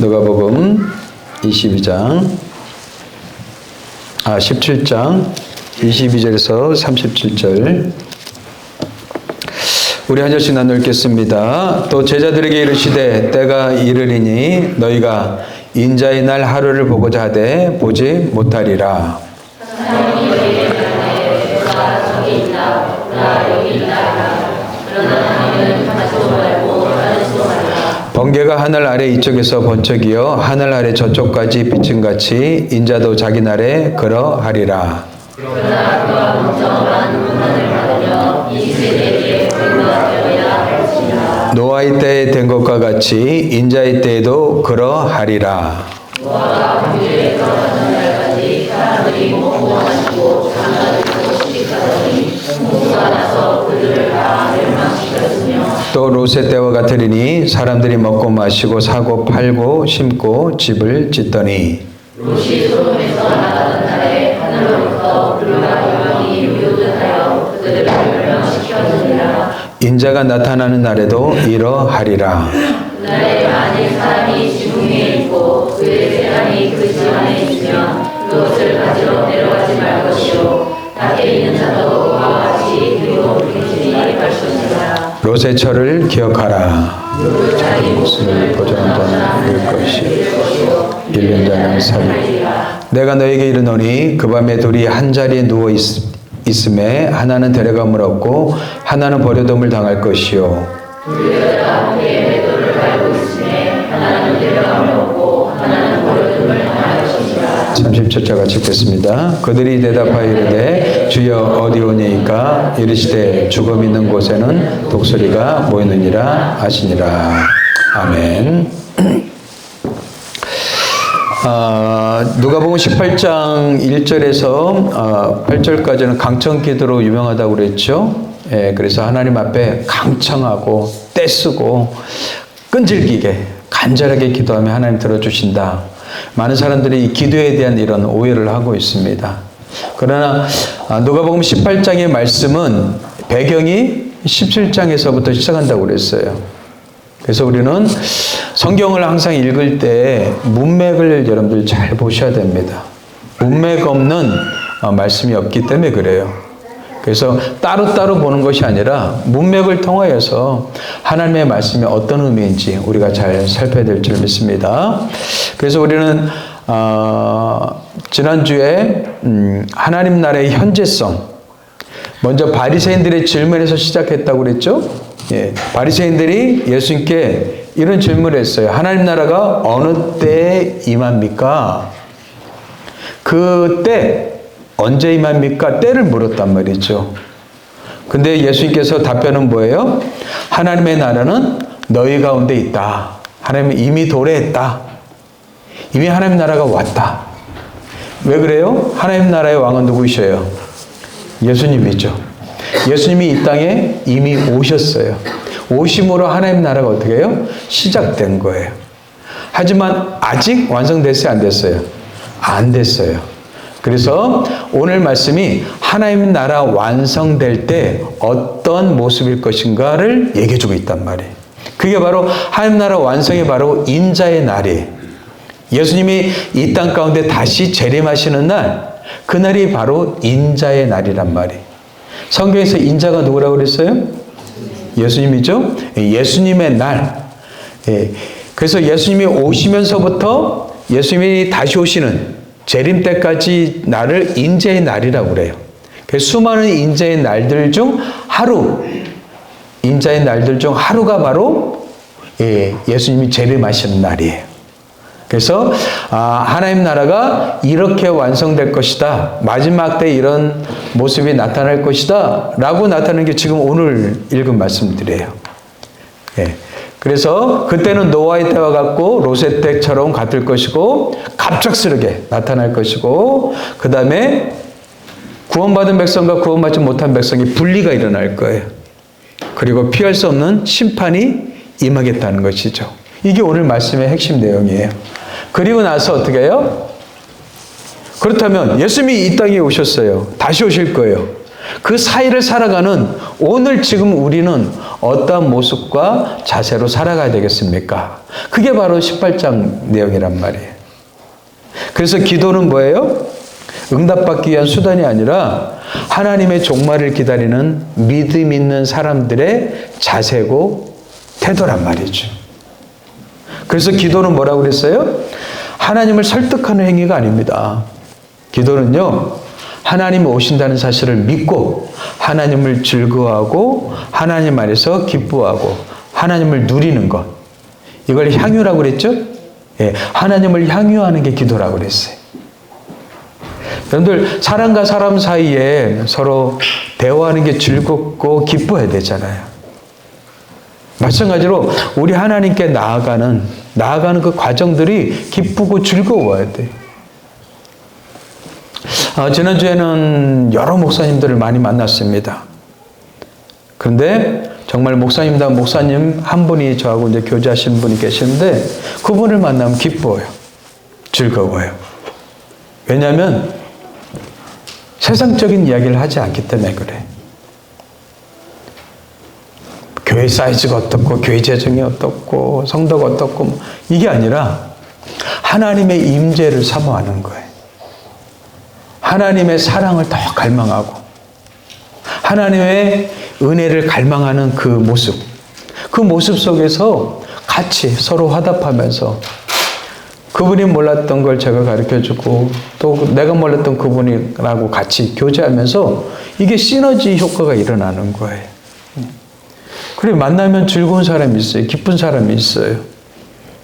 누가복음 17장 22절에서 37절 우리 한 절씩 나누어 읽겠습니다. 또 제자들에게 이르시되 때가 이르리니 너희가 인자의 날 하루를 보고자 하되 보지 못하리라. 번개가 하늘 아래 이쪽에서 번쩍이어 하늘 아래 저쪽까지 비친 같이 인자도 자기 날에 그러하리라. 노아의 때에 된 것과 같이 인자의 때에도 그러하리라. 또 롯의 때와 같으리니 사람들이 먹고 마시고 사고 팔고 심고 집을 짓더니 롯이 소돔에서 나가던 날에 하늘로부터 불과 유명이 유효하여 그들을 멸망시켰느니라. 인자가 나타나는 날에도 이러하리라. 그날에 만일 사람이 지붕 위에 있고 그의 세상이 그 집 안에 있으면 그것을 가지러 내려가지 말 것이요 밖에 있는 자도 그와 같이 그리고 불길이 갈 것이니라. 롯의 철을 기억하라. 자기 목숨을 보존하는 일 것이 1년 자는 살리. 내가 너에게 이르노니 그 밤에 둘이 한 자리에 누워 있음에 하나는 데려감을 얻고 하나는 버려둠을 당할 것이요. 30절자 같이 읽겠습니다. 그들이 대답하여 이르되 주여 어디 오니이까? 이르시되 죽음 있는 곳에는 독수리가 모이느니라 하시니라. 아멘. 누가복음 18장 1절에서 8절까지는 강청 기도로 유명하다고 그랬죠. 예, 그래서 하나님 앞에 강청하고 떼쓰고 끈질기게 간절하게 기도하면 하나님 들어주신다. 많은 사람들이 이 기도에 대한 이런 오해를 하고 있습니다. 그러나 누가복음 18장의 말씀은 배경이 17장에서부터 시작한다고 그랬어요. 그래서 우리는 성경을 항상 읽을 때 문맥을 여러분들 잘 보셔야 됩니다. 문맥 없는 말씀이 없기 때문에 그래요. 그래서 따로따로 보는 것이 아니라 문맥을 통하여서 하나님의 말씀이 어떤 의미인지 우리가 잘 살펴야 될 줄 믿습니다. 그래서 우리는 지난주에 하나님 나라의 현재성, 먼저 바리새인들의 질문에서 시작했다고 그랬죠. 예, 바리새인들이 예수님께 이런 질문을 했어요. 하나님 나라가 어느 때에 임합니까? 그때 언제 임합니까? 때를 물었단 말이죠. 근데 예수님께서 답변은 뭐예요? 하나님의 나라는 너희 가운데 있다. 하나님은 이미 도래했다. 이미 하나님 나라가 왔다. 왜 그래요? 하나님 나라의 왕은 누구이셔요? 예수님이죠. 예수님이 이 땅에 이미 오셨어요. 오심으로 하나님 나라가 어떻게 해요? 시작된 거예요. 하지만 아직 완성됐어요? 안 됐어요? 안 됐어요. 그래서 오늘 말씀이 하나님 나라 완성될 때 어떤 모습일 것인가를 얘기해 주고 있단 말이에요. 그게 바로 하나님 나라 완성이 바로 인자의 날이에요. 예수님이 이 땅 가운데 다시 재림하시는 날, 그날이 바로 인자의 날이란 말이에요. 성경에서 인자가 누구라고 그랬어요? 예수님이죠. 예수님의 날. 그래서 예수님이 오시면서부터 예수님이 다시 오시는 재림 때까지 날을 인자의 날이라고 그래요. 그래서 수많은 인자의 날들 중 하루, 인자의 날들 중 하루가 바로 예수님이 재림하시는 날이에요. 그래서 하나님 나라가 이렇게 완성될 것이다. 마지막 때 이런 모습이 나타날 것이다. 라고 나타나는 게 지금 오늘 읽은 말씀들이에요. 예. 그래서 그때는 노아의 때와 같고 롯의 때처럼 같을 것이고 갑작스럽게 나타날 것이고 그 다음에 구원받은 백성과 구원받지 못한 백성이 분리가 일어날 거예요. 그리고 피할 수 없는 심판이 임하겠다는 것이죠. 이게 오늘 말씀의 핵심 내용이에요. 그리고 나서 어떻게 해요? 그렇다면 예수님이 이 땅에 오셨어요. 다시 오실 거예요. 그 사이를 살아가는 오늘 지금 우리는 어떠한 모습과 자세로 살아가야 되겠습니까? 그게 바로 18장 내용이란 말이에요. 그래서 기도는 뭐예요? 응답받기 위한 수단이 아니라 하나님의 종말을 기다리는 믿음 있는 사람들의 자세고 태도란 말이죠. 그래서 기도는 뭐라고 그랬어요? 하나님을 설득하는 행위가 아닙니다. 기도는요, 하나님이 오신다는 사실을 믿고 하나님을 즐거워하고 하나님 안에서 기뻐하고 하나님을 누리는 것. 이걸 향유라고 그랬죠? 예, 하나님을 향유하는 게 기도라고 그랬어요. 여러분들, 사람과 사람 사이에 서로 대화하는 게 즐겁고 기뻐야 되잖아요. 마찬가지로 우리 하나님께 나아가는 그 과정들이 기쁘고 즐거워야 돼요. 지난주에는 여러 목사님들을 많이 만났습니다. 그런데 정말 목사님 한 분이 저하고 이제 교제하신 분이 계시는데 그분을 만나면 기뻐요. 즐거워요. 왜냐하면 세상적인 이야기를 하지 않기 때문에 그래. 교회 사이즈가 어떻고 교회 재정이 어떻고 성도가 어떻고 이게 아니라 하나님의 임재를 사모하는 거예요. 하나님의 사랑을 더 갈망하고 하나님의 은혜를 갈망하는 그 모습 속에서 같이 서로 화답하면서 그분이 몰랐던 걸 제가 가르쳐주고 또 내가 몰랐던 그분이라고 같이 교제하면서 이게 시너지 효과가 일어나는 거예요. 그리고 만나면 즐거운 사람이 있어요. 기쁜 사람이 있어요.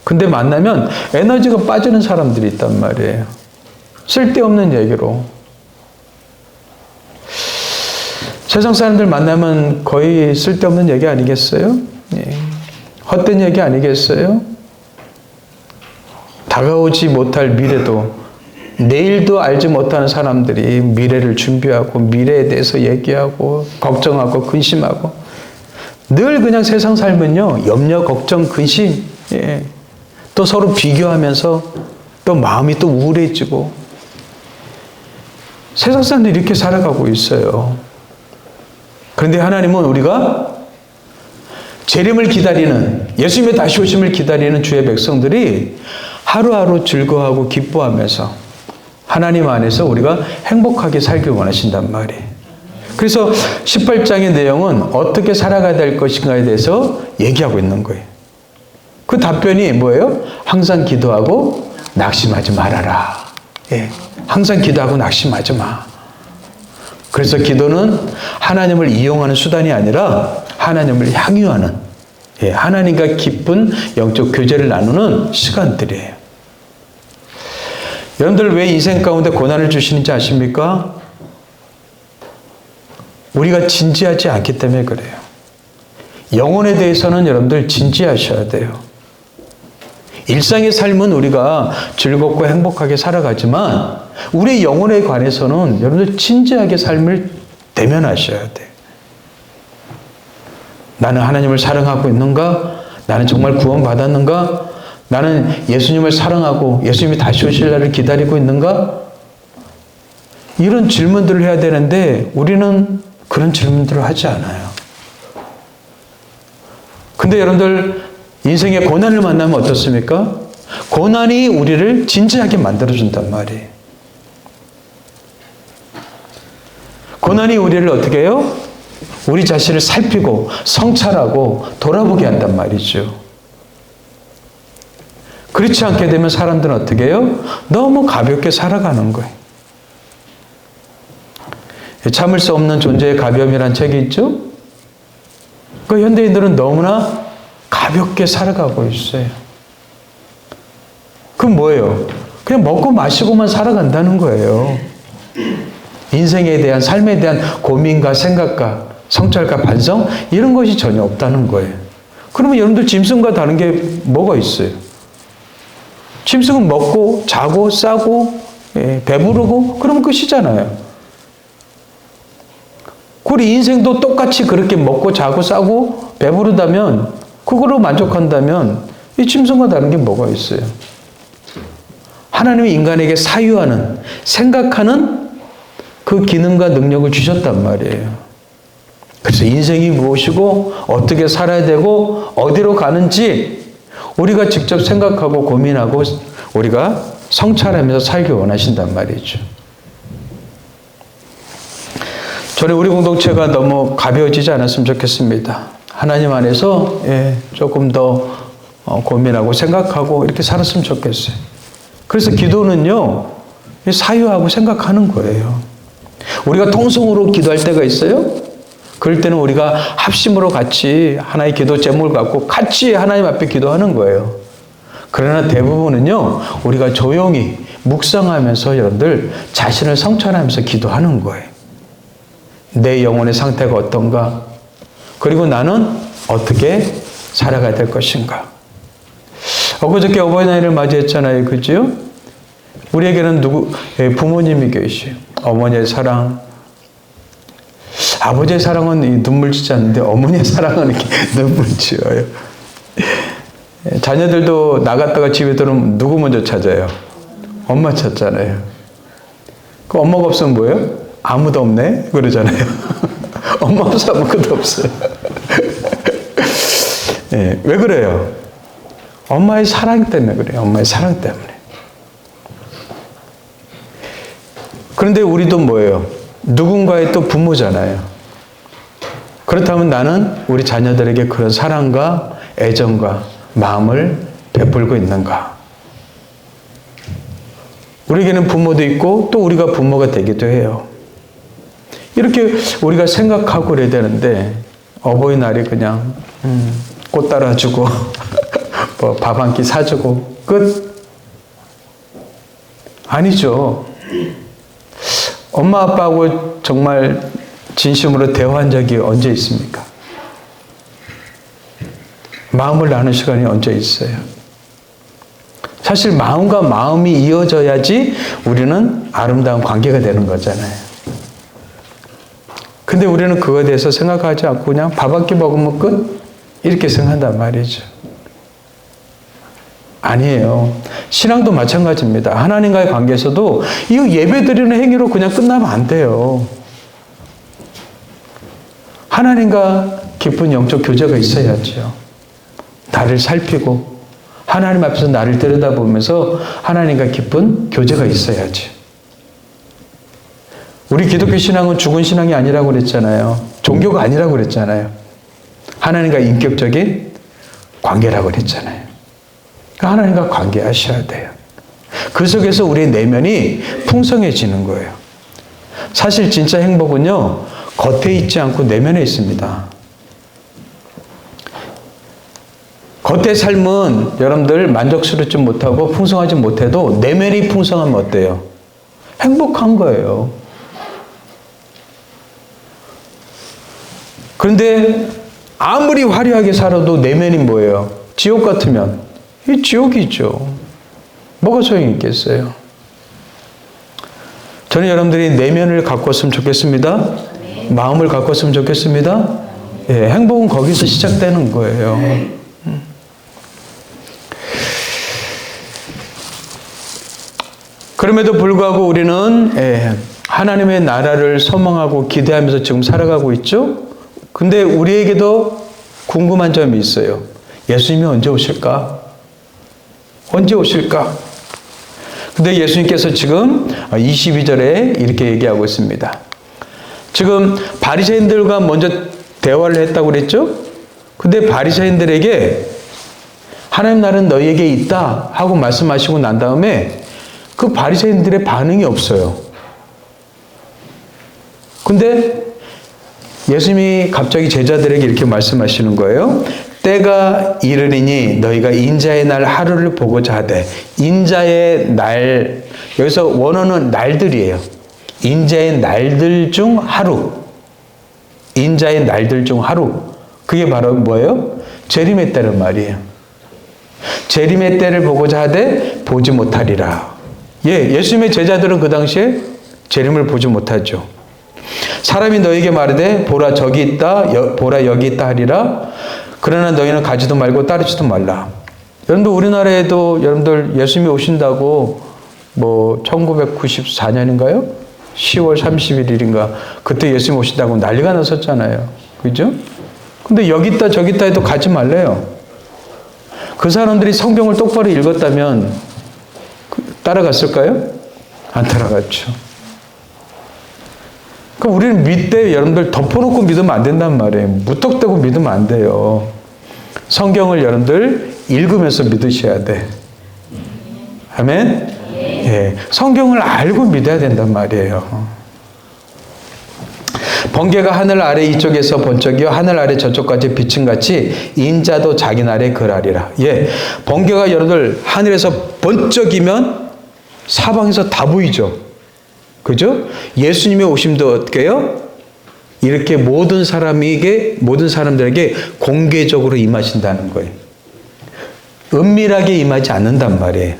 근데 만나면 에너지가 빠지는 사람들이 있단 말이에요. 쓸데없는 얘기로. 세상 사람들 만나면 거의 쓸데없는 얘기 아니겠어요? 예. 헛된 얘기 아니겠어요? 다가오지 못할 미래도, 내일도 알지 못하는 사람들이 미래를 준비하고 미래에 대해서 얘기하고 걱정하고 근심하고 늘 그냥 세상 살면요, 염려, 걱정, 근심, 예. 또 서로 비교하면서 또 마음이 또 우울해지고 세상 사람들이 이렇게 살아가고 있어요. 그런데 하나님은 우리가 재림을 기다리는, 예수님의 다시 오심을 기다리는 주의 백성들이 하루하루 즐거워하고 기뻐하면서 하나님 안에서 우리가 행복하게 살길 원하신단 말이에요. 그래서 18장의 내용은 어떻게 살아가야 될 것인가에 대해서 얘기하고 있는 거예요. 그 답변이 뭐예요? 항상 기도하고 낙심하지 말아라. 예, 항상 기도하고 낙심하지 마. 그래서 기도는 하나님을 이용하는 수단이 아니라 하나님을 향유하는, 예, 하나님과 깊은 영적 교제를 나누는 시간들이에요. 여러분들 왜 인생 가운데 고난을 주시는지 아십니까? 우리가 진지하지 않기 때문에 그래요. 영혼에 대해서는 여러분들 진지하셔야 돼요. 일상의 삶은 우리가 즐겁고 행복하게 살아가지만 우리의 영혼에 관해서는 여러분들 진지하게 삶을 대면하셔야 돼요. 나는 하나님을 사랑하고 있는가? 나는 정말 구원받았는가? 나는 예수님을 사랑하고 예수님이 다시 오실 날을 기다리고 있는가? 이런 질문들을 해야 되는데 우리는 그런 질문들을 하지 않아요. 근데 여러분들 인생의 고난을 만나면 어떻습니까? 고난이 우리를 진지하게 만들어준단 말이에요. 고난이 우리를 어떻게 해요? 우리 자신을 살피고 성찰하고 돌아보게 한단 말이죠. 그렇지 않게 되면 사람들은 어떻게 해요? 너무 가볍게 살아가는 거예요. 참을 수 없는 존재의 가벼움이라는 책이 있죠? 그 현대인들은 너무나 가볍게 살아가고 있어요. 그럼 뭐예요? 그냥 먹고 마시고만 살아간다는 거예요. 인생에 대한, 삶에 대한 고민과 생각과 성찰과 반성 이런 것이 전혀 없다는 거예요. 그러면 여러분들 짐승과 다른 게 뭐가 있어요? 짐승은 먹고 자고 싸고 배부르고 그러면 끝이잖아요. 우리 인생도 똑같이 그렇게 먹고 자고 싸고 배부르다면 그거로 만족한다면 이 짐승과 다른 게 뭐가 있어요? 하나님이 인간에게 사유하는, 생각하는 그 기능과 능력을 주셨단 말이에요. 그래서 인생이 무엇이고 어떻게 살아야 되고 어디로 가는지 우리가 직접 생각하고 고민하고 우리가 성찰하면서 살기 원하신단 말이죠. 저는 우리 공동체가 너무 가벼워지지 않았으면 좋겠습니다. 하나님 안에서 조금 더 고민하고 생각하고 이렇게 살았으면 좋겠어요. 그래서 기도는요, 사유하고 생각하는 거예요. 우리가 통성으로 기도할 때가 있어요. 그럴 때는 우리가 합심으로 같이 하나의 기도 제목을 갖고 같이 하나님 앞에 기도하는 거예요. 그러나 대부분은요, 우리가 조용히 묵상하면서 여러분들 자신을 성찰하면서 기도하는 거예요. 내 영혼의 상태가 어떤가? 그리고 나는 어떻게 살아가야 될 것인가? 엊그저께 어버이날을 맞이했잖아요. 그죠? 우리에게는 부모님이 계시요. 어머니의 사랑. 아버지의 사랑은 눈물 지지 않는데 어머니의 사랑은 이렇게 눈물 지어요. 자녀들도 나갔다가 집에 들어오면 누구 먼저 찾아요? 엄마 찾잖아요. 그 엄마가 없으면 뭐예요? 아무도 없네? 그러잖아요. 엄마 없어 아무것도 없어요. 왜 그래요? 엄마의 사랑 때문에 그래요. 엄마의 사랑 때문에. 그런데 우리도 뭐예요? 누군가의 또 부모잖아요. 그렇다면 나는 우리 자녀들에게 그런 사랑과 애정과 마음을 베풀고 있는가? 우리에게는 부모도 있고 또 우리가 부모가 되기도 해요. 이렇게 우리가 생각하고 그래야 되는데 어버이날이 그냥 꽃 따라주고 뭐 밥 한 끼 사주고 끝? 아니죠. 엄마 아빠하고 정말 진심으로 대화한 적이 언제 있습니까? 마음을 나눈 시간이 언제 있어요? 사실 마음과 마음이 이어져야지 우리는 아름다운 관계가 되는 거잖아요. 근데 우리는 그거에 대해서 생각하지 않고 그냥 밥 한 끼 먹으면 끝? 이렇게 생각한단 말이죠. 아니에요. 신앙도 마찬가지입니다. 하나님과의 관계에서도 이 예배 드리는 행위로 그냥 끝나면 안 돼요. 하나님과 깊은 영적 교제가 있어야죠. 나를 살피고 하나님 앞에서 나를 들여다보면서 하나님과 깊은 교제가 있어야지. 우리 기독교 신앙은 죽은 신앙이 아니라고 그랬잖아요. 종교가 아니라고 그랬잖아요. 하나님과 인격적인 관계라고 그랬잖아요. 하나님과 관계하셔야 돼요. 그 속에서 우리의 내면이 풍성해지는 거예요. 사실 진짜 행복은요, 겉에 있지 않고 내면에 있습니다. 겉의 삶은 여러분들 만족스럽지 못하고 풍성하지 못해도 내면이 풍성하면 어때요? 행복한 거예요. 그런데 아무리 화려하게 살아도 내면이 뭐예요? 지옥 같으면 이 지옥이죠. 뭐가 소용이 있겠어요? 저는 여러분들이 내면을 가꿨으면 좋겠습니다. 마음을 가꿨으면 좋겠습니다. 행복은 거기서 시작되는 거예요. 그럼에도 불구하고 우리는 하나님의 나라를 소망하고 기대하면서 지금 살아가고 있죠. 근데 우리에게도 궁금한 점이 있어요. 예수님이 언제 오실까? 언제 오실까? 근데 예수님께서 지금 22절에 이렇게 얘기하고 있습니다. 지금 바리새인들과 먼저 대화를 했다고 그랬죠? 근데 바리새인들에게 하나님 나라는 너희에게 있다 하고 말씀하시고 난 다음에 그 바리새인들의 반응이 없어요. 근데 예수님이 갑자기 제자들에게 이렇게 말씀하시는 거예요. 때가 이르리니 너희가 인자의 날 하루를 보고자 하되. 인자의 날, 여기서 원어는 날들이에요. 인자의 날들 중 하루. 인자의 날들 중 하루. 그게 바로 뭐예요? 재림의 때란 말이에요. 재림의 때를 보고자 하되 보지 못하리라. 예수님의 제자들은 그 당시에 재림을 보지 못하죠. 사람이 너에게 말하되 보라 저기 있다, 보라 여기 있다 하리라. 그러나 너희는 가지도 말고 따르지도 말라. 여러분들 우리나라에도 여러분들 예수님이 오신다고 뭐 1994년인가요? 10월 31일인가 그때 예수님 오신다고 난리가 났었잖아요. 그죠? 근데 여기 있다 저기 있다 해도 가지 말래요. 그 사람들이 성경을 똑바로 읽었다면 따라갔을까요? 안 따라갔죠. 그럼 우리는 믿되 여러분들 덮어놓고 믿으면 안 된단 말이에요. 무턱대고 믿으면 안 돼요. 성경을 여러분들 읽으면서 믿으셔야 돼. 아멘? 예. 성경을 알고 믿어야 된단 말이에요. 번개가 하늘 아래 이쪽에서 번쩍이요 하늘 아래 저쪽까지 비침같이 인자도 자기 날에 그러하리라. 예, 번개가 여러분들 하늘에서 번쩍이면 사방에서 다 보이죠. 그죠? 예수님의 오심도 어떻게 해요? 이렇게 모든 사람들에게 공개적으로 임하신다는 거예요. 은밀하게 임하지 않는단 말이에요.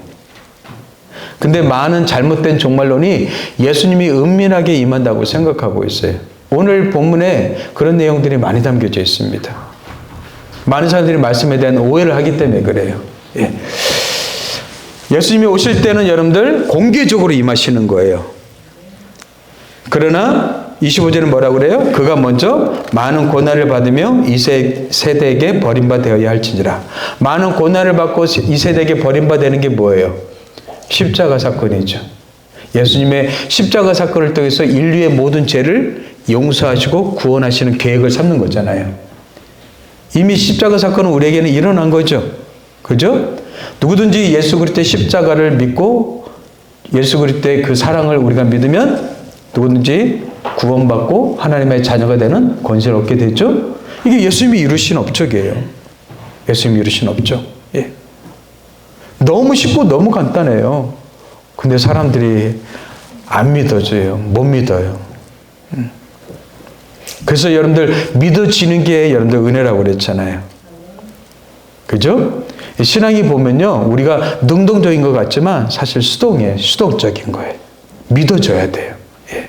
근데 많은 잘못된 종말론이 예수님이 은밀하게 임한다고 생각하고 있어요. 오늘 본문에 그런 내용들이 많이 담겨져 있습니다. 많은 사람들이 말씀에 대한 오해를 하기 때문에 그래요. 예. 예수님이 오실 때는 여러분들 공개적으로 임하시는 거예요. 그러나 25절은 뭐라고 그래요? 그가 먼저 많은 고난을 받으며 이 세대에게 버림받아야 할지니라. 많은 고난을 받고 이 세대에게 버림받는 게 뭐예요? 십자가 사건이죠. 예수님의 십자가 사건을 통해서 인류의 모든 죄를 용서하시고 구원하시는 계획을 삼는 거잖아요. 이미 십자가 사건은 우리에게는 일어난 거죠. 그죠? 누구든지 예수 그리스도의 십자가를 믿고 예수 그리스도의 그 사랑을 우리가 믿으면 누구든지 구원받고 하나님의 자녀가 되는 권세를 얻게 되죠. 이게 예수님이 이루신 업적이에요. 예수님이 이루신 업적. 예. 너무 쉽고 너무 간단해요. 근데 사람들이 안 믿어져요. 못 믿어요. 그래서 여러분들 믿어지는 게 여러분들 은혜라고 그랬잖아요. 그죠? 신앙이 보면요. 우리가 능동적인 것 같지만 사실 수동이에요. 수동적인 거예요. 믿어져야 돼요. 예.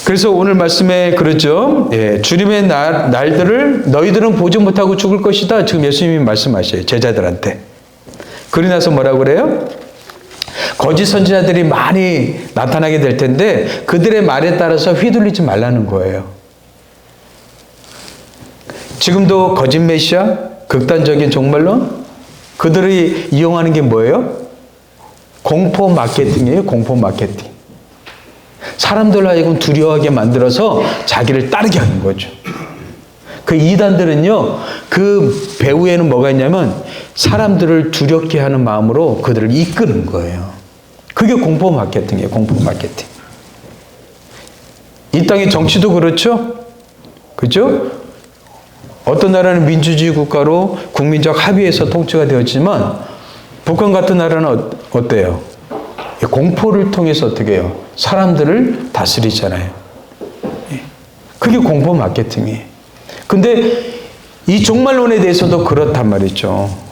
그래서 오늘 말씀에 그러죠. 예. 주님의 날들을 너희들은 보지 못하고 죽을 것이다. 지금 예수님이 말씀하셔요. 제자들한테. 그러고 나서 뭐라고 그래요? 거짓 선지자들이 많이 나타나게 될 텐데 그들의 말에 따라서 휘둘리지 말라는 거예요. 지금도 거짓 메시아, 극단적인 종말론, 그들이 이용하는 게 뭐예요? 공포 마케팅이에요. 공포 마케팅. 사람들로 하여금 두려워하게 만들어서 자기를 따르게 하는 거죠. 그 이단들은요, 그 배후에는 뭐가 있냐면 사람들을 두렵게 하는 마음으로 그들을 이끄는 거예요. 그게 공포 마케팅이에요. 공포 마케팅. 이 땅의 정치도 그렇죠? 그죠? 어떤 나라는 민주주의 국가로 국민적 합의에서 통치가 되었지만 북한 같은 나라는 어때요? 공포를 통해서 어떻게 해요? 사람들을 다스리잖아요. 그게 공포 마케팅이에요. 근데 이 종말론에 대해서도 그렇단 말이죠.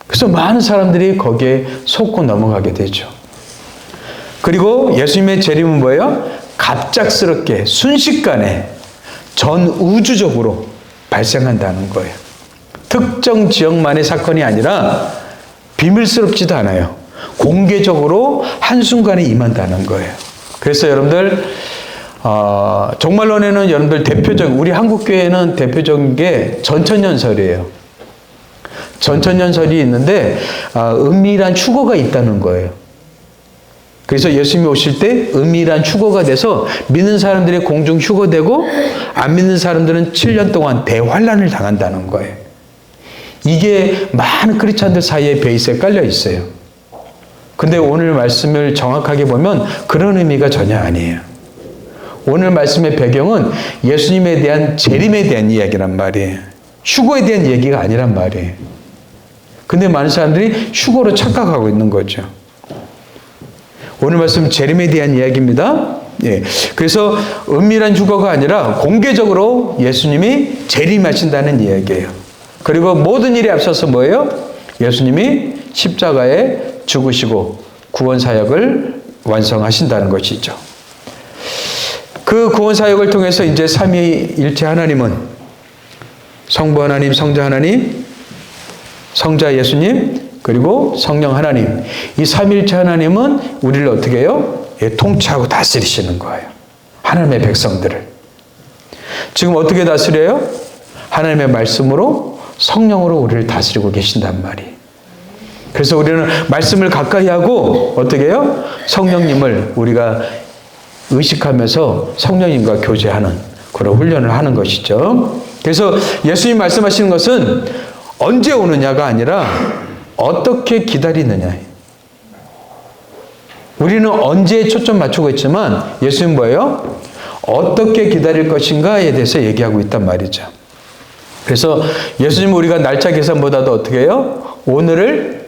그래서 많은 사람들이 거기에 속고 넘어가게 되죠. 그리고 예수님의 재림은 뭐예요? 갑작스럽게 순식간에 전 우주적으로 발생한다는 거예요. 특정 지역만의 사건이 아니라 비밀스럽지도 않아요. 공개적으로 한순간에 임한다는 거예요. 그래서 여러분들 종말론에는 여러분들 우리 한국교회는 대표적인 게 전천년설이에요. 전천년설이 있는데 은밀한 휴거가 있다는 거예요. 그래서 예수님이 오실 때 은밀한 휴거가 돼서 믿는 사람들이 공중 휴거되고 안 믿는 사람들은 7년 동안 대환란을 당한다는 거예요. 이게 많은 크리스찬들 사이에 베이스에 깔려 있어요. 근데 오늘 말씀을 정확하게 보면 그런 의미가 전혀 아니에요. 오늘 말씀의 배경은 예수님에 대한 재림에 대한 이야기란 말이에요. 휴거에 대한 얘기가 아니란 말이에요. 근데 많은 사람들이 휴거로 착각하고 있는 거죠. 오늘 말씀 재림에 대한 이야기입니다. 예. 그래서 은밀한 휴거가 아니라 공개적으로 예수님이 재림하신다는 이야기예요. 그리고 모든 일에 앞서서 뭐예요? 예수님이 십자가에 죽으시고 구원 사역을 완성하신다는 것이죠. 그 구원 사역을 통해서 이제 삼위일체 하나님은 성부 하나님, 성자 하나님, 성자 예수님, 그리고 성령 하나님, 이 삼위일체 하나님은 우리를 어떻게 해요? 통치하고 다스리시는 거예요. 하나님의 백성들을. 지금 어떻게 다스려요? 하나님의 말씀으로, 성령으로 우리를 다스리고 계신단 말이에요. 그래서 우리는 말씀을 가까이 하고 어떻게 해요? 성령님을 우리가 의식하면서 성령님과 교제하는 그런 훈련을 하는 것이죠. 그래서 예수님 말씀하시는 것은 언제 오느냐가 아니라 어떻게 기다리느냐예요. 우리는 언제에 초점 맞추고 있지만 예수님 뭐예요? 어떻게 기다릴 것인가에 대해서 얘기하고 있단 말이죠. 그래서 예수님은 우리가 날짜 계산보다도 어떻게 해요? 오늘을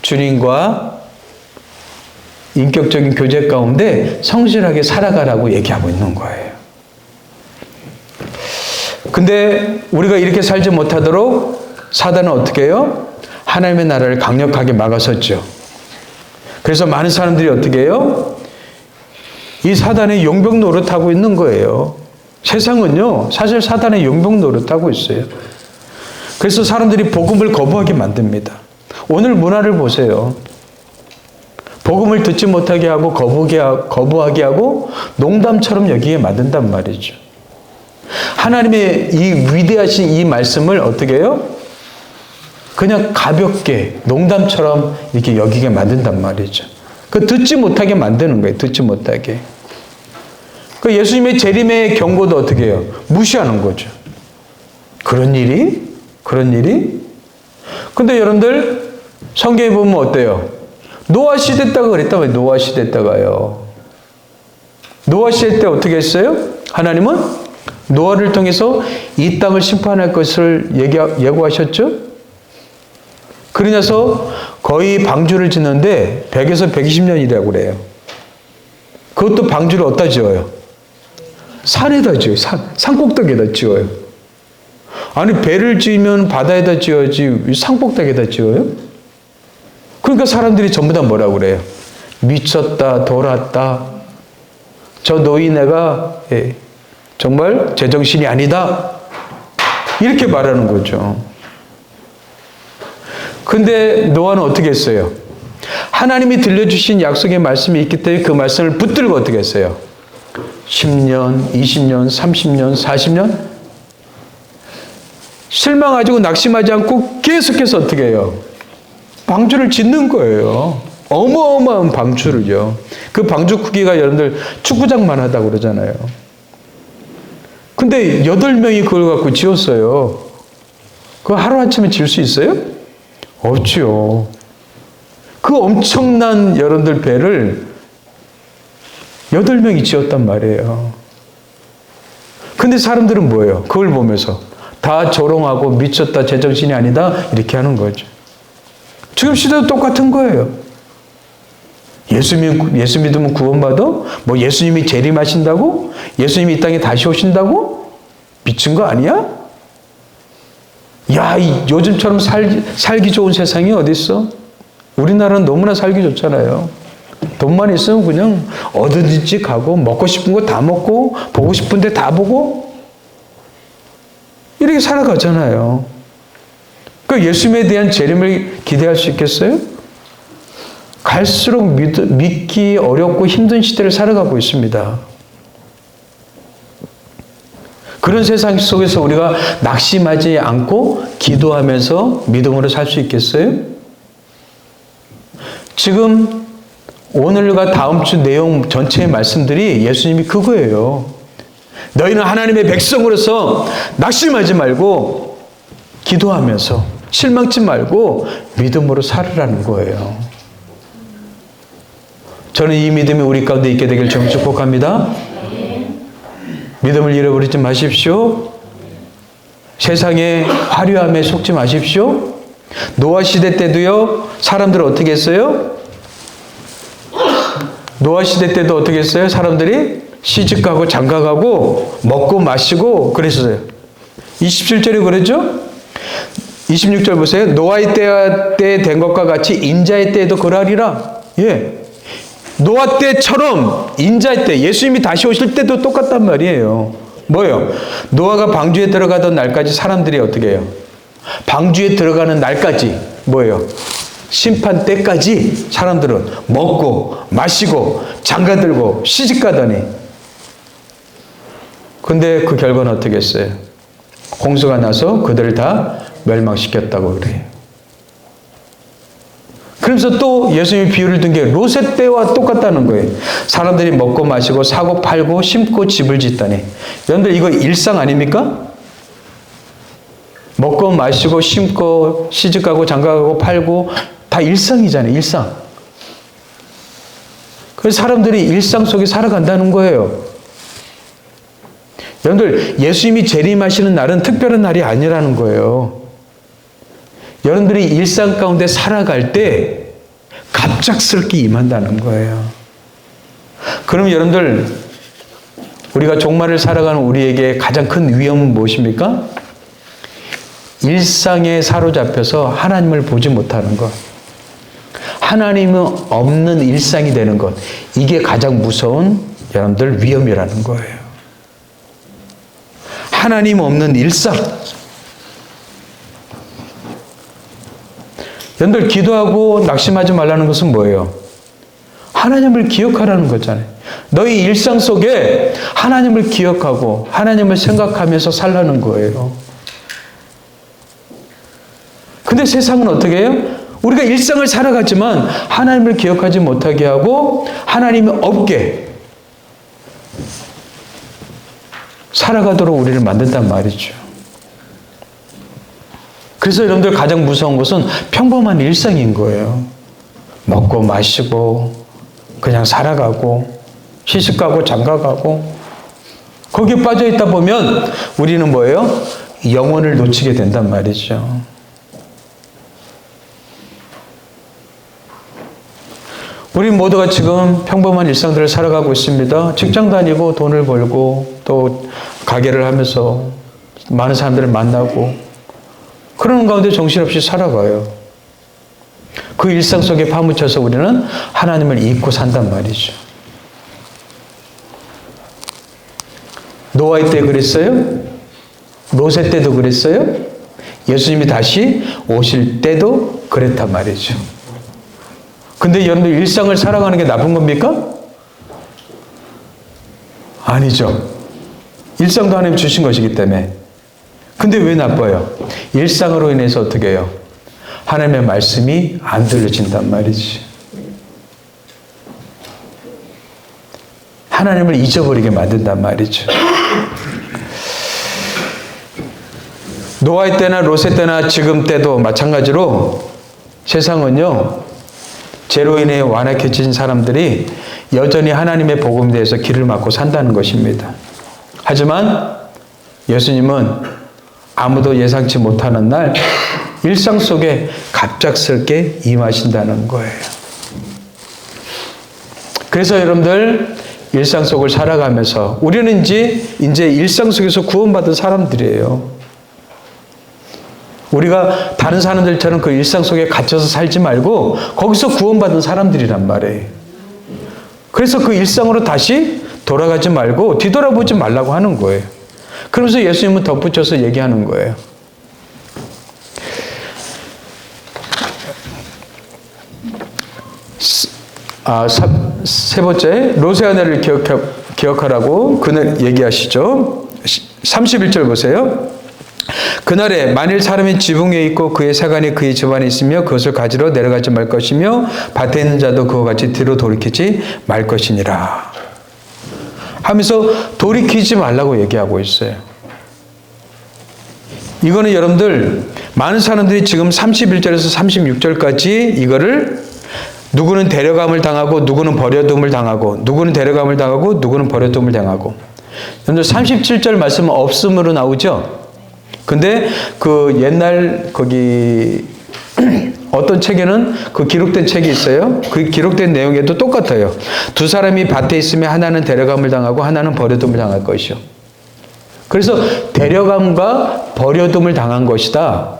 주님과 인격적인 교제 가운데 성실하게 살아가라고 얘기하고 있는 거예요. 근데 우리가 이렇게 살지 못하도록 사단은 어떻게 해요? 하나님의 나라를 강력하게 막아섰죠. 그래서 많은 사람들이 어떻게 해요? 이 사단의 용병 노릇하고 있는 거예요. 세상은요, 사실 사단의 용병 노릇하고 있어요. 그래서 사람들이 복음을 거부하게 만듭니다. 오늘 문화를 보세요. 복음을 듣지 못하게 하고 거부하게 하고 농담처럼 여기게 만든단 말이죠. 하나님의 이 위대하신 이 말씀을 어떻게 해요? 그냥 가볍게 농담처럼 이렇게 여기게 만든단 말이죠. 그 듣지 못하게 만드는 거예요. 듣지 못하게. 그 예수님의 재림의 경고도 어떻게 해요? 무시하는 거죠. 그런 일이? 그런 일이? 근데 여러분들 성경에 보면 어때요? 노아 시대 때가 그랬단 말이에요. 노아 시대 때가요. 노아 시대 때 어떻게 했어요? 하나님은 노아를 통해서 이 땅을 심판할 것을 예고하셨죠? 그러면서 거의 방주를 짓는데 100에서 120년이라고 그래요. 그것도 방주를 어디다 지어요? 산에다 지어요. 산꼭대기에다 지어요. 아니 배를 지으면 바다에다 지어야지 산꼭대기에다 지어요? 그러니까 사람들이 전부 다 뭐라고 그래요? 미쳤다, 돌았다. 저 노인네가 정말 제정신이 아니다. 이렇게 말하는 거죠. 근데 노아는 어떻게 했어요? 하나님이 들려주신 약속의 말씀이 있기 때문에 그 말씀을 붙들고 어떻게 했어요? 10년, 20년, 30년, 40년? 실망하고 낙심하지 않고 계속해서 어떻게 해요? 방주를 짓는 거예요. 어마어마한 방주를요. 그 방주 크기가 여러분들 축구장만 하다고 그러잖아요. 근데 8명이 그걸 갖고 지었어요. 그거 하루아침에 지을 수 있어요? 없지요. 그 엄청난 여러분들 배를 8명이 지었단 말이에요. 근데 사람들은 뭐예요? 그걸 보면서 다 조롱하고 미쳤다, 제정신이 아니다 이렇게 하는 거죠. 지금 시대도 똑같은 거예요. 예수 믿으면 구원받아? 뭐 예수님이 재림하신다고? 예수님이 이 땅에 다시 오신다고? 미친 거 아니야? 야, 요즘처럼 살기 좋은 세상이 어디 있어? 우리나라는 너무나 살기 좋잖아요. 돈만 있으면 그냥 어디든지 가고 먹고 싶은 거 다 먹고 보고 싶은 데 다 보고 이렇게 살아가잖아요. 그 예수님에 대한 재림을 기대할 수 있겠어요? 갈수록 믿기 어렵고 힘든 시대를 살아가고 있습니다. 그런 세상 속에서 우리가 낙심하지 않고 기도하면서 믿음으로 살 수 있겠어요? 지금 오늘과 다음 주 내용 전체의 말씀들이 예수님이 그거예요. 너희는 하나님의 백성으로서 낙심하지 말고 기도하면서 실망치 말고 믿음으로 살으라는 거예요. 저는 이 믿음이 우리 가운데 있게 되길 좀 축복합니다. 믿음을 잃어버리지 마십시오. 세상의 화려함에 속지 마십시오. 노아 시대 때도요, 사람들은 어떻게 했어요? 노아 시대 때도 어떻게 했어요? 사람들이 시집가고 장가가고 먹고 마시고 그랬어요. 27절에 그랬죠? 26절 보세요. 노아의 때 된 것과 같이 인자의 때에도 그러하리라. 예. 노아 때처럼 인자의 때, 예수님이 다시 오실 때도 똑같단 말이에요. 뭐예요? 노아가 방주에 들어가던 날까지 사람들이 어떻게 해요? 방주에 들어가는 날까지 뭐예요? 심판 때까지 사람들은 먹고 마시고 장가들고 시집가더니 근데 그 결과는 어떻게 했어요? 홍수가 나서 그들을 다 멸망시켰다고 그래요. 그러면서 또 예수님이 비유를 든 게 롯의 때와 똑같다는 거예요. 사람들이 먹고 마시고 사고 팔고 심고 집을 짓다니. 여러분들 이거 일상 아닙니까? 먹고 마시고 심고 시집가고 장가가고 팔고 다 일상이잖아요. 일상. 그래서 사람들이 일상 속에 살아간다는 거예요. 여러분들 예수님이 재림하시는 날은 특별한 날이 아니라는 거예요. 여러분들이 일상 가운데 살아갈 때 갑작스럽게 임한다는 거예요. 그럼 여러분들 우리가 종말을 살아가는 우리에게 가장 큰 위험은 무엇입니까? 일상에 사로잡혀서 하나님을 보지 못하는 것. 하나님은 없는 일상이 되는 것. 이게 가장 무서운 여러분들 위험이라는 거예요. 하나님 없는 일상. 여러분들 기도하고 낙심하지 말라는 것은 뭐예요? 하나님을 기억하라는 거잖아요. 너희 일상 속에 하나님을 기억하고 하나님을 생각하면서 살라는 거예요. 근데 세상은 어떻게 해요? 우리가 일상을 살아가지만 하나님을 기억하지 못하게 하고 하나님이 없게 살아가도록 우리를 만든단 말이죠. 그래서 여러분들 가장 무서운 것은 평범한 일상인 거예요. 먹고 마시고 그냥 살아가고 시집가고 장가가고 거기에 빠져있다 보면 우리는 뭐예요? 영혼을 놓치게 된단 말이죠. 우리 모두가 지금 평범한 일상들을 살아가고 있습니다. 직장 다니고 돈을 벌고 또 가게를 하면서 많은 사람들을 만나고 그러는 가운데 정신없이 살아가요. 그 일상 속에 파묻혀서 우리는 하나님을 잊고 산단 말이죠. 노아의 때 그랬어요? 롯의 때도 그랬어요? 예수님이 다시 오실 때도 그랬단 말이죠. 근데 여러분들 일상을 살아가는 게 나쁜 겁니까? 아니죠. 일상도 하나님 주신 것이기 때문에. 근데 왜 나빠요? 일상으로 인해서 어떻게 해요? 하나님의 말씀이 안 들려진단 말이지. 하나님을 잊어버리게 만든단 말이죠. 노아의 때나 롯의 때나 지금 때도 마찬가지로 세상은요, 죄로 인해 완악해진 사람들이 여전히 하나님의 복음에 대해서 길을 막고 산다는 것입니다. 하지만 예수님은 아무도 예상치 못하는 날 일상 속에 갑작스럽게 임하신다는 거예요. 그래서 여러분들 일상 속을 살아가면서 우리는 이제 일상 속에서 구원받은 사람들이에요. 우리가 다른 사람들처럼 그 일상 속에 갇혀서 살지 말고 거기서 구원받은 사람들이란 말이에요. 그래서 그 일상으로 다시 돌아가지 말고 뒤돌아보지 말라고 하는 거예요. 그러면서 예수님은 덧붙여서 얘기하는 거예요. 세 번째, 롯의 아내를 기억하라고 그날 얘기하시죠. 31절 보세요. 그날에 만일 사람이 지붕 위에 있고 그의 사관이 그의 집안에 있으며 그것을 가지러 내려가지 말 것이며 밭에 있는 자도 그와 같이 뒤로 돌이키지 말 것이니라 하면서 돌이키지 말라고 얘기하고 있어요. 이거는 여러분들 많은 사람들이 지금 31절에서 36절까지 이거를 누구는 데려감을 당하고 누구는 버려둠을 당하고 누구는 데려감을 당하고 누구는 버려둠을 당하고 여러분들 37절 말씀은 없음으로 나오죠. 근데 그 옛날 거기 어떤 책에는 그 기록된 책이 있어요. 그 기록된 내용에도 똑같아요. 두 사람이 밭에 있으면 하나는 데려감을 당하고 하나는 버려둠을 당할 것이요. 그래서 데려감과 버려둠을 당한 것이다.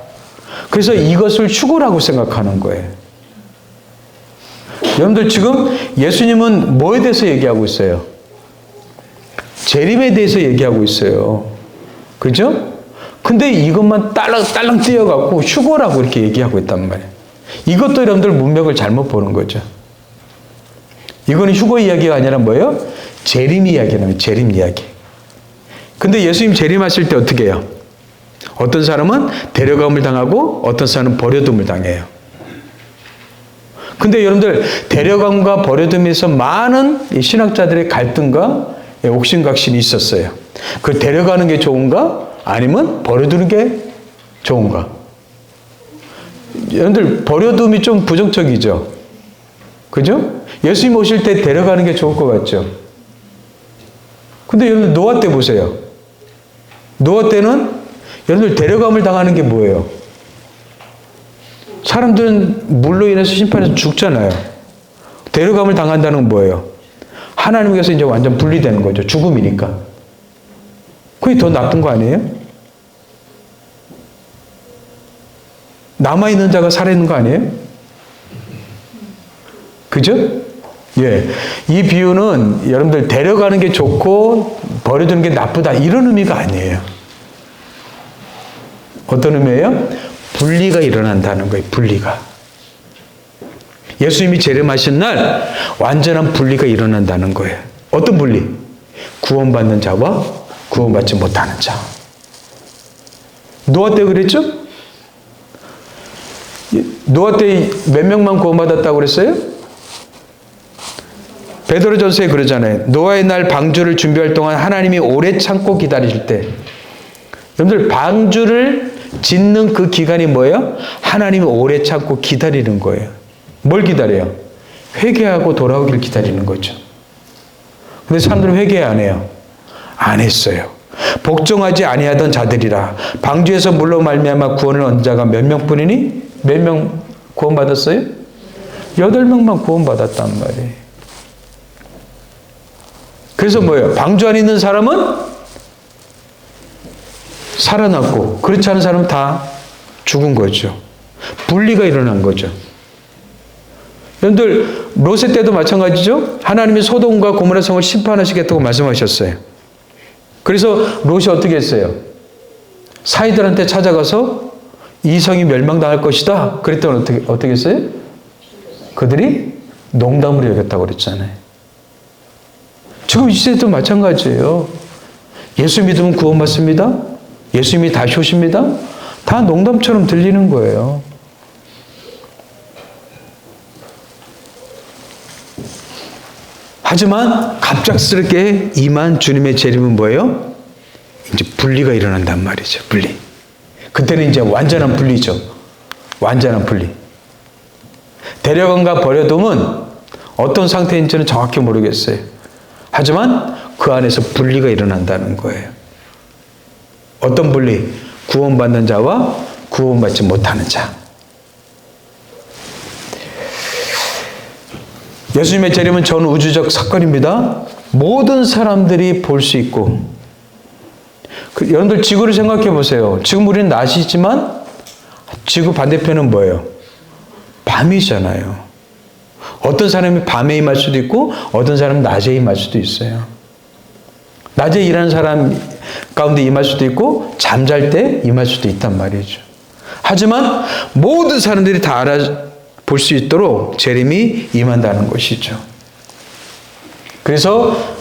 그래서 이것을 휴거라고 생각하는 거예요. 여러분들 지금 예수님은 뭐에 대해서 얘기하고 있어요? 재림에 대해서 얘기하고 있어요. 그죠? 근데 이것만 딸랑 뛰어갖고 휴거라고 이렇게 얘기하고 있단 말이에요. 이것도 여러분들 문맥을 잘못 보는 거죠. 이거는 휴거 이야기가 아니라 뭐예요? 재림 이야기라는 재림 이야기. 근데 예수님 재림하실 때 어떻게 해요? 어떤 사람은 데려감을 당하고 어떤 사람은 버려둠을 당해요. 근데 여러분들 데려감과 버려둠에서 많은 신학자들의 갈등과 옥신각신이 있었어요. 그 데려가는 게 좋은가? 아니면 버려두는 게 좋은가? 여러분들 버려둠이 좀 부정적이죠? 그죠? 예수님 오실 때 데려가는 게 좋을 것 같죠? 근데 여러분들 노아 때 보세요. 노아 때는 여러분들 데려감을 당하는 게 뭐예요? 사람들은 물로 인해서 심판해서 죽잖아요. 데려감을 당한다는 건 뭐예요? 하나님께서 이제 완전 분리되는 거죠. 죽음이니까. 그게 더 나쁜 거 아니에요? 남아있는 자가 살아있는 거 아니에요? 그죠? 예. 이 비유는 여러분들 데려가는 게 좋고 버려두는 게 나쁘다 이런 의미가 아니에요. 어떤 의미예요? 분리가 일어난다는 거예요. 분리가. 예수님이 재림하신 날 완전한 분리가 일어난다는 거예요. 어떤 분리? 구원받는 자와 구원받지 못하는 자. 노아 때 그랬죠? 노아 때 몇 명만 구원받았다고 그랬어요? 베드로전서에 그러잖아요. 노아의 날 방주를 준비할 동안 하나님이 오래 참고 기다리실 때, 여러분들 방주를 짓는 그 기간이 뭐예요? 하나님이 오래 참고 기다리는 거예요. 뭘 기다려요? 회개하고 돌아오기를 기다리는 거죠. 근데 사람들은 회개 안 해요. 안 했어요. 복종하지 아니하던 자들이라. 방주에서 물로 말미암아 구원을 얻은 자가 몇 명뿐이니? 몇 명 구원받았어요? 8명만 구원받았단 말이에요. 그래서 뭐예요? 방주 안에 있는 사람은 살아났고 그렇지 않은 사람은 다 죽은 거죠. 분리가 일어난 거죠. 여러분들 롯의 때도 마찬가지죠. 하나님이 소돔과 고모라 성을 심판하시겠다고 말씀하셨어요. 그래서 롯이 어떻게 했어요? 사이들한테 찾아가서 이 성이 멸망당할 것이다. 그랬더니 어떻게 했어요? 그들이 농담으로 여겼다고 그랬잖아요. 지금 이 시대도 마찬가지예요. 예수 믿으면 구원받습니다. 예수님이 다시 오십니다. 다 농담처럼 들리는 거예요. 하지만 갑작스럽게 임한 주님의 재림은 뭐예요? 이제 분리가 일어난단 말이죠. 분리. 그때는 이제 완전한 분리죠. 완전한 분리. 데려간과 버려둠은 어떤 상태인지는 정확히 모르겠어요. 하지만 그 안에서 분리가 일어난다는 거예요. 어떤 분리? 구원받는 자와 구원받지 못하는 자. 예수님의 재림은 전 우주적 사건입니다. 모든 사람들이 볼 수 있고, 여러분들 지구를 생각해 보세요. 지금 우리는 낮이지만 지구 반대편은 뭐예요? 밤이잖아요. 어떤 사람이 밤에 임할 수도 있고 어떤 사람은 낮에 임할 수도 있어요. 낮에 일하는 사람 가운데 임할 수도 있고 잠잘 때 임할 수도 있단 말이죠. 하지만 모든 사람들이 다 알아볼 수 있도록 재림이 임한다는 것이죠. 그래서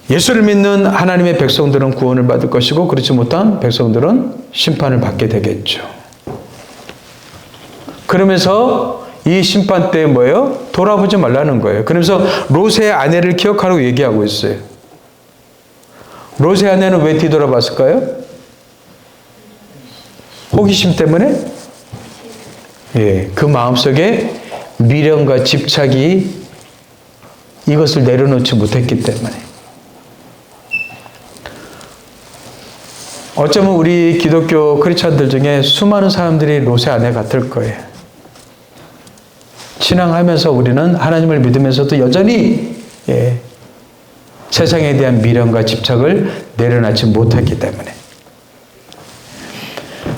예수를 믿는 하나님의 백성들은 구원을 받을 것이고 그렇지 못한 백성들은 심판을 받게 되겠죠. 그러면서 이 심판 때 뭐예요? 돌아보지 말라는 거예요. 그러면서 롯의 아내를 기억하라고 얘기하고 있어요. 롯의 아내는 왜 뒤돌아봤을까요? 호기심 때문에? 예, 그 마음속에 미련과 집착이 이것을 내려놓지 못했기 때문에. 어쩌면 우리 기독교 크리스찬들 중에 수많은 사람들이 롯의 아내 같을 거예요. 신앙하면서 우리는 하나님을 믿으면서도 여전히 세상에 대한 미련과 집착을 내려놓지 못했기 때문에.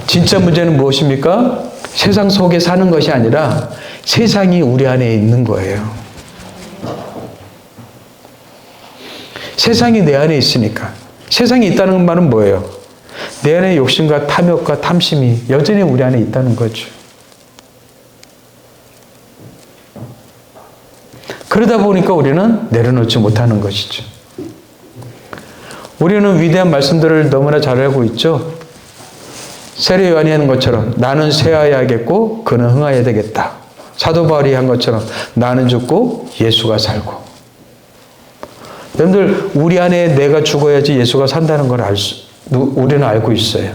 진짜 문제는 무엇입니까? 세상 속에 사는 것이 아니라 세상이 우리 안에 있는 거예요. 세상이 내 안에 있으니까. 세상이 있다는 말은 뭐예요? 내 안에 욕심과 탐욕과 탐심이 여전히 우리 안에 있다는 거죠. 그러다 보니까 우리는 내려놓지 못하는 것이죠. 우리는 위대한 말씀들을 너무나 잘 알고 있죠. 세례 요한이 하는 것처럼 나는 쇠하여야겠고 그는 흥하여야 되겠다. 사도 바울이 한 것처럼 나는 죽고 예수가 살고. 여러분들 우리 안에 내가 죽어야지 예수가 산다는 걸 우리는 알고 있어요.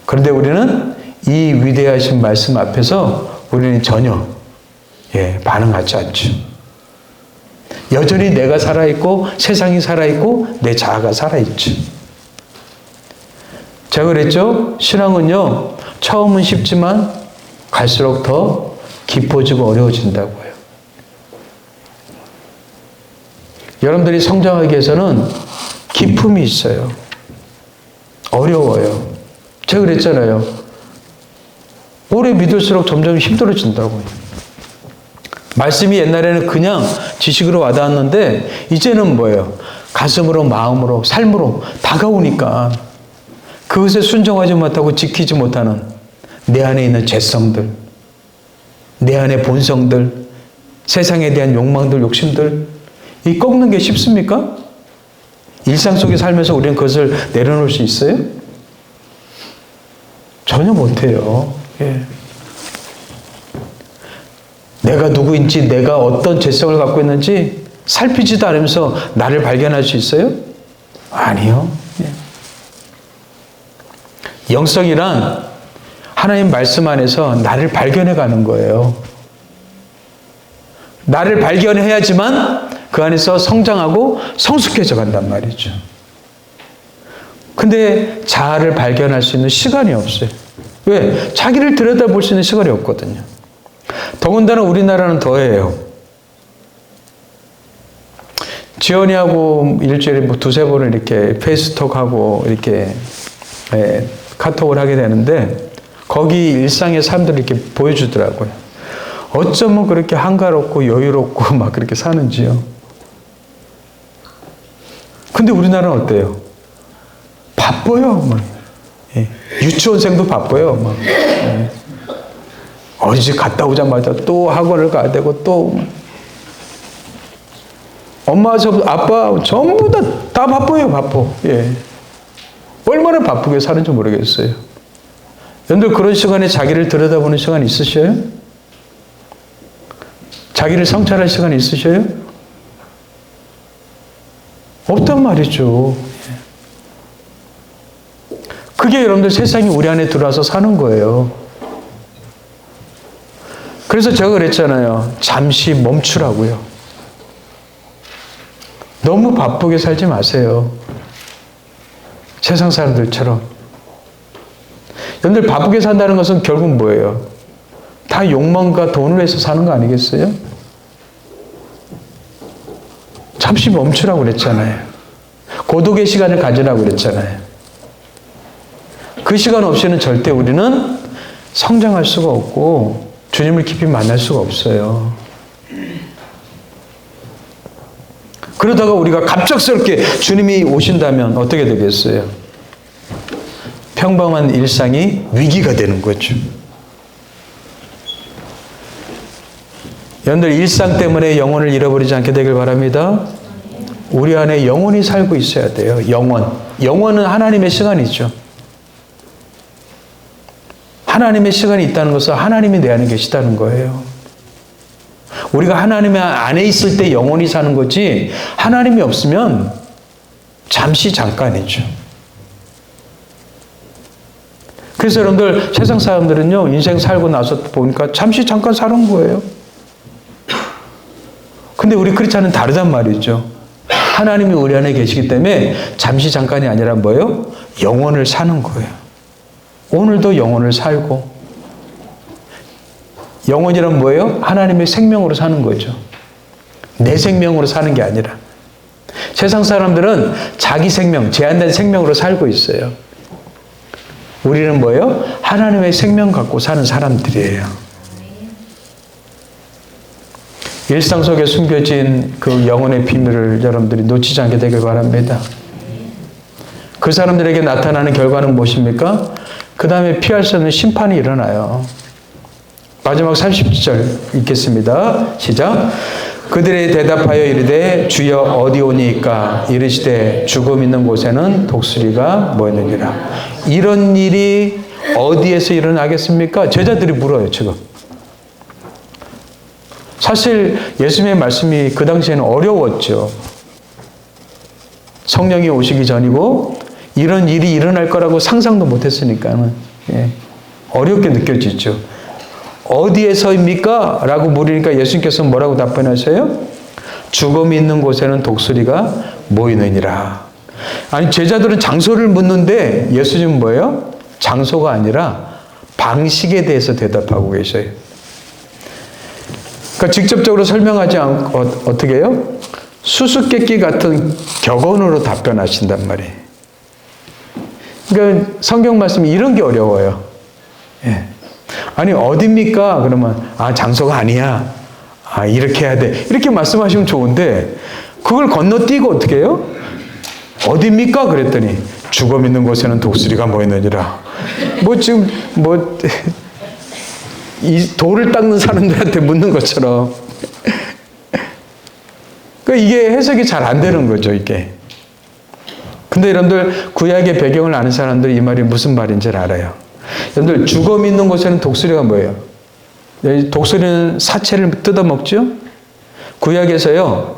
그런데 우리는 이 위대하신 말씀 앞에서 우리는 전혀 반응하지 않죠. 여전히 내가 살아있고 세상이 살아있고 내 자아가 살아있죠. 제가 그랬죠. 신앙은요. 처음은 쉽지만 갈수록 더 깊어지고 어려워진다고요. 여러분들이 성장하기 위해서는 기품이 있어요. 어려워요. 제가 그랬잖아요. 오래 믿을수록 점점 힘들어진다고요. 말씀이 옛날에는 그냥 지식으로 와닿았는데 이제는 뭐예요? 가슴으로 마음으로 삶으로 다가오니까 그것에 순종하지 못하고 지키지 못하는 내 안에 있는 죄성들, 내 안의 본성들, 세상에 대한 욕망들, 욕심들 이 꺾는 게 쉽습니까? 일상 속에 살면서 우리는 그것을 내려놓을 수 있어요? 전혀 못해요. 내가 누구인지, 내가 어떤 죄성을 갖고 있는지 살피지도 않으면서 나를 발견할 수 있어요? 아니요. 영성이란 하나님 말씀 안에서 나를 발견해 가는 거예요. 나를 발견해야지만 그 안에서 성장하고 성숙해져 간단 말이죠. 근데 자아를 발견할 수 있는 시간이 없어요. 왜? 자기를 들여다볼 수 있는 시간이 없거든요. 더군다나 우리나라는 더해요. 지연이하고 일주일에 두세 번을 이렇게 페이스톡하고 이렇게 카톡을 하게 되는데 거기 일상의 삶들을 이렇게 보여주더라고요. 어쩌면 그렇게 한가롭고 여유롭고 막 그렇게 사는지요. 근데 우리나라는 어때요? 바빠요. 막. 유치원생도 바빠요. 막. 어린이집 갔다 오자마자 또 학원을 가야 되고 또 엄마, 아빠 전부 다 바빠요. 바빠. 얼마나 바쁘게 사는지 모르겠어요. 여러분들 그런 시간에 자기를 들여다보는 시간이 있으셔요? 자기를 성찰할 시간이 있으셔요? 없단 말이죠. 그게 여러분들 세상이 우리 안에 들어와서 사는 거예요. 그래서 제가 그랬잖아요. 잠시 멈추라고요. 너무 바쁘게 살지 마세요. 세상 사람들처럼. 여러분들 바쁘게 산다는 것은 결국 뭐예요? 다 욕망과 돈을 위해서 사는 거 아니겠어요? 잠시 멈추라고 그랬잖아요. 고독의 시간을 가지라고 그랬잖아요. 그 시간 없이는 절대 우리는 성장할 수가 없고 주님을 깊이 만날 수가 없어요. 그러다가 우리가 갑작스럽게 주님이 오신다면 어떻게 되겠어요? 평범한 일상이 위기가 되는 거죠. 여러분들 일상 때문에 영혼을 잃어버리지 않게 되길 바랍니다. 우리 안에 영혼이 살고 있어야 돼요. 영혼은 하나님의 시간이죠. 하나님의 시간이 있다는 것은 하나님이 내 안에 계시다는 거예요. 우리가 하나님 안에 있을 때 영혼이 사는 거지 하나님이 없으면 잠시 잠깐이죠. 그래서 여러분들 세상 사람들은요 인생 살고 나서 보니까 잠시 잠깐 사는 거예요. 근데 우리 크리스찬은 다르단 말이죠. 하나님이 우리 안에 계시기 때문에 잠시 잠깐이 아니라 뭐예요? 영원을 사는 거예요. 오늘도 영혼을 살고 영혼이란 뭐예요? 하나님의 생명으로 사는 거죠. 내 생명으로 사는 게 아니라 세상 사람들은 자기 생명, 제한된 생명으로 살고 있어요. 우리는 뭐예요? 하나님의 생명 갖고 사는 사람들이에요. 일상 속에 숨겨진 그 영혼의 비밀을 여러분들이 놓치지 않게 되길 바랍니다. 그 사람들에게 나타나는 결과는 무엇입니까? 그 다음에 피할 수 없는 심판이 일어나요. 마지막 30절 읽겠습니다. 시작. 그들이 대답하여 이르되 주여 어디 오니까 이르시되 죽음 있는 곳에는 독수리가 모였느니라. 이런 일이 어디에서 일어나겠습니까? 제자들이 물어요 지금. 사실 예수님의 말씀이 그 당시에는 어려웠죠. 성령이 오시기 전이고 이런 일이 일어날 거라고 상상도 못했으니까는 어렵게 느껴지죠. 어디에서입니까? 라고 물으니까 예수님께서 뭐라고 답변하세요? 죽음이 있는 곳에는 독수리가 모이느니라. 아니 제자들은 장소를 묻는데 예수님은 뭐예요? 장소가 아니라 방식에 대해서 대답하고 계셔요. 그러니까 직접적으로 설명하지 않고 어떻게 해요? 수수께끼 같은 격언으로 답변하신단 말이에요. 그러니까 성경 말씀이 이런 게 어려워요. 예. 아니 어딥니까? 그러면 장소가 아니야. 이렇게 해야 돼. 이렇게 말씀하시면 좋은데 그걸 건너뛰고 어떻게 해요? 어딥니까? 그랬더니 죽음 있는 곳에는 독수리가 모였느니라. 지금 이 돌을 닦는 사람들한테 묻는 것처럼. 그러니까 이게 해석이 잘 안 되는 거죠, 이게. 근데 여러분들 구약의 배경을 아는 사람들이 이 말이 무슨 말인지를 알아요. 여러분들 죽음 있는 곳에는 독수리가 뭐예요? 독수리는 사체를 뜯어먹죠? 구약에서요.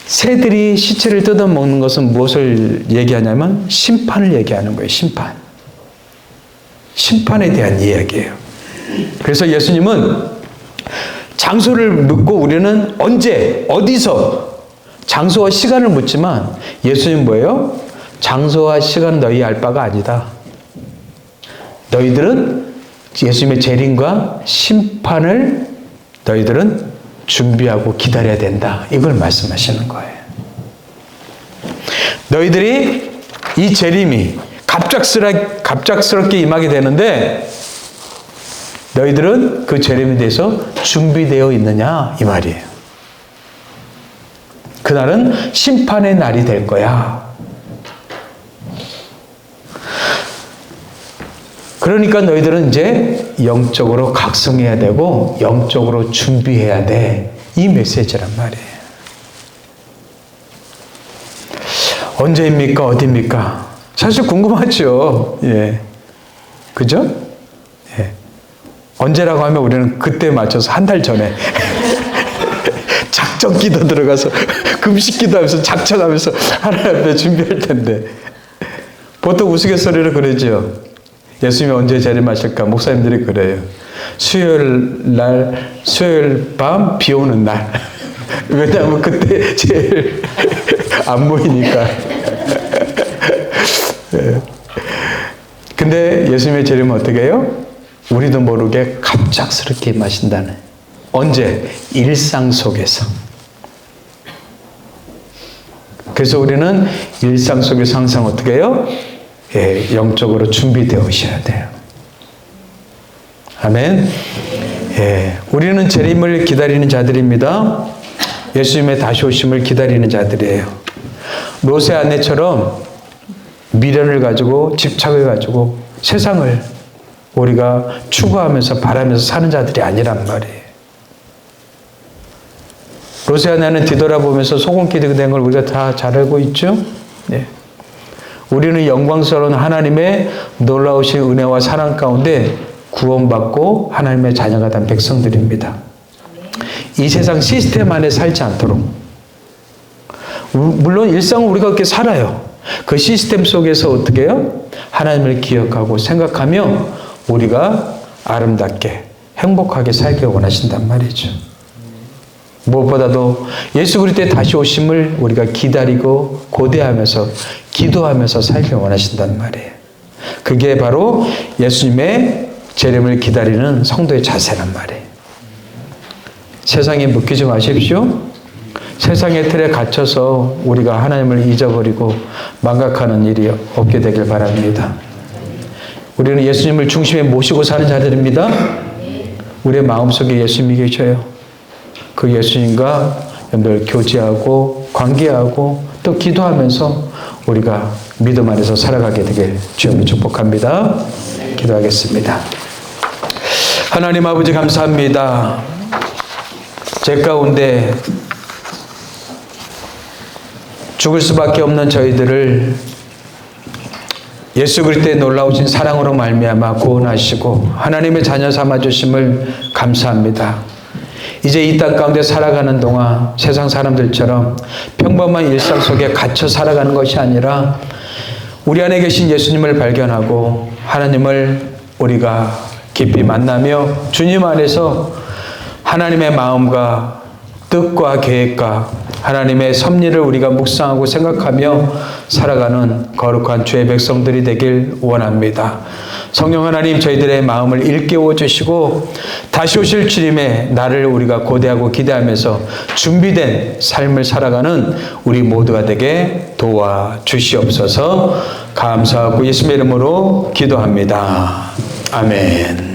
새들이 시체를 뜯어먹는 것은 무엇을 얘기하냐면 심판을 얘기하는 거예요. 심판. 심판에 대한 이야기예요. 그래서 예수님은 장소를 묻고 우리는 언제, 어디서, 장소와 시간을 묻지만 예수님 뭐예요? 장소와 시간 너희 알 바가 아니다. 너희들은 예수님의 재림과 심판을 너희들은 준비하고 기다려야 된다. 이걸 말씀하시는 거예요. 너희들이 이 재림이 갑작스럽게 임하게 되는데 너희들은 그 재림에 대해서 준비되어 있느냐 이 말이에요. 그날은 심판의 날이 될 거야. 그러니까 너희들은 이제 영적으로 각성해야 되고 영적으로 준비해야 돼. 이 메시지란 말이에요. 언제입니까? 어디입니까? 사실 궁금하죠. 예. 그죠? 예. 언제라고 하면 우리는 그때 맞춰서 한 달 전에 작전 기도 들어가서 금식 기도하면서 작전하면서 하나님 앞에 준비할 텐데 보통 우스갯소리로 그러죠. 예수님이 언제 재림하실까? 목사님들이 그래요. 수요일 밤 비 오는 날. 왜냐하면 그때 제일 안 보이니까. 근데 예수님의 재림은 어떻게 해요? 우리도 모르게 갑작스럽게 임하신다는. 언제? 일상 속에서. 그래서 우리는 일상 속에서 항상 어떻게 해요? 예, 영적으로 준비되어 오셔야 돼요. 아멘. 예, 우리는 재림을 기다리는 자들입니다. 예수님의 다시 오심을 기다리는 자들이에요. 롯의 아내처럼 미련을 가지고 집착을 가지고 세상을 우리가 추구하면서 바라면서 사는 자들이 아니란 말이에요. 롯의 아내는 뒤돌아보면서 소금기둥이 된 걸 우리가 다 잘 알고 있죠? 네. 우리는 영광스러운 하나님의 놀라우신 은혜와 사랑 가운데 구원받고 하나님의 자녀가 된 백성들입니다. 이 세상 시스템 안에 살지 않도록. 물론 일상은 우리가 그렇게 살아요. 그 시스템 속에서 어떻게 해요? 하나님을 기억하고 생각하며 우리가 아름답게 행복하게 살길 원하신단 말이죠. 무엇보다도 예수 그리스도의 다시 오심을 우리가 기다리고 고대하면서 기도하면서 살길 원하신단 말이에요. 그게 바로 예수님의 재림을 기다리는 성도의 자세란 말이에요. 세상에 묶이지 마십시오. 세상의 틀에 갇혀서 우리가 하나님을 잊어버리고 망각하는 일이 없게 되길 바랍니다. 우리는 예수님을 중심에 모시고 사는 자들입니다. 우리의 마음속에 예수님이 계셔요. 그 예수님과 여러분들 교제하고 관계하고 또 기도하면서 우리가 믿음 안에서 살아가게 되길 주님을 축복합니다. 기도하겠습니다. 하나님 아버지 감사합니다. 제 가운데 죽을 수밖에 없는 저희들을 예수 그리스도의 놀라우신 사랑으로 말미암아 구원하시고 하나님의 자녀 삼아 주심을 감사합니다. 이제 이 땅 가운데 살아가는 동안 세상 사람들처럼 평범한 일상 속에 갇혀 살아가는 것이 아니라 우리 안에 계신 예수님을 발견하고 하나님을 우리가 깊이 만나며 주님 안에서 하나님의 마음과 뜻과 계획과 하나님의 섭리를 우리가 묵상하고 생각하며 살아가는 거룩한 주의 백성들이 되길 원합니다. 성령 하나님, 저희들의 마음을 일깨워 주시고 다시 오실 주님의 날을 우리가 고대하고 기대하면서 준비된 삶을 살아가는 우리 모두가 되게 도와주시옵소서. 감사하고 예수님의 이름으로 기도합니다. 아멘.